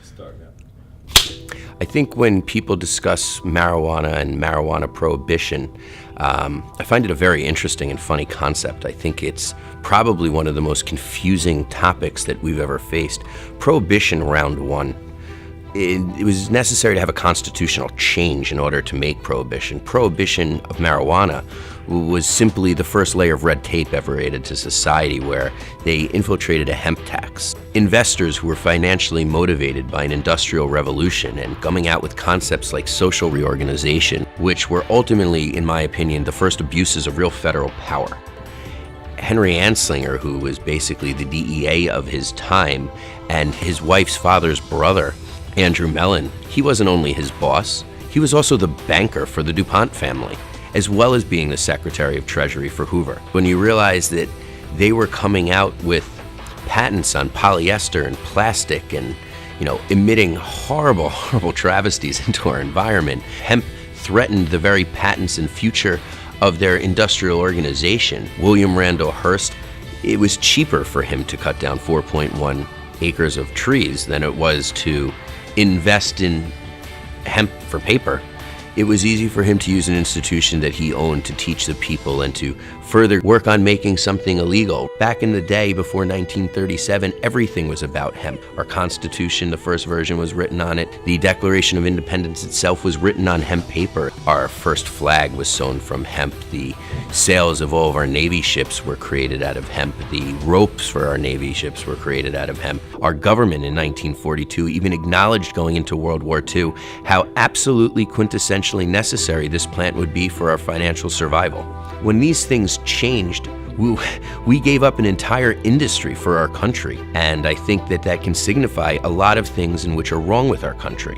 Start now. I think when people discuss marijuana and marijuana prohibition, I find it a very interesting and funny concept. I think it's probably one of the most confusing topics that we've ever faced. Prohibition, round one. It was necessary to have a constitutional change in order to make prohibition. Prohibition of marijuana was simply the first layer of red tape ever added to society, where they infiltrated a hemp tax. Investors who were financially motivated by an industrial revolution and coming out with concepts like social reorganization, which were ultimately, in my opinion, the first abuses of real federal power. Henry Anslinger, who was basically the DEA of his time, and his wife's father's brother, Andrew Mellon, he wasn't only his boss, he was also the banker for the DuPont family, as well as being the Secretary of Treasury for Hoover. When you realize that they were coming out with patents on polyester and plastic and, emitting horrible, horrible travesties into our environment, hemp threatened the very patents and future of their industrial organization. William Randall Hearst, it was cheaper for him to cut down 4.1 acres of trees than it was to invest in hemp for paper. It was easy for him to use an institution that he owned to teach the people and to further work on making something illegal. Back in the day, before 1937, everything was about hemp. Our Constitution, the first version, was written on it. The Declaration of Independence itself was written on hemp paper. Our first flag was sewn from hemp. The sails of all of our Navy ships were created out of hemp. The ropes for our Navy ships were created out of hemp. Our government in 1942 even acknowledged going into World War II how absolutely quintessentially necessary this plant would be for our financial survival. When these things changed, we gave up an entire industry for our country, and I think that can signify a lot of things in which are wrong with our country.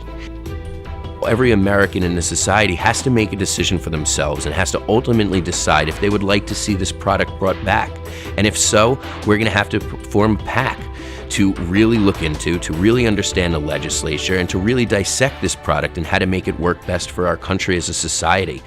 Every American in the society has to make a decision for themselves and has to ultimately decide if they would like to see this product brought back. And if so, we're going to have to form a PAC to really look into, to really understand the legislature, and to really dissect this product and how to make it work best for our country as a society.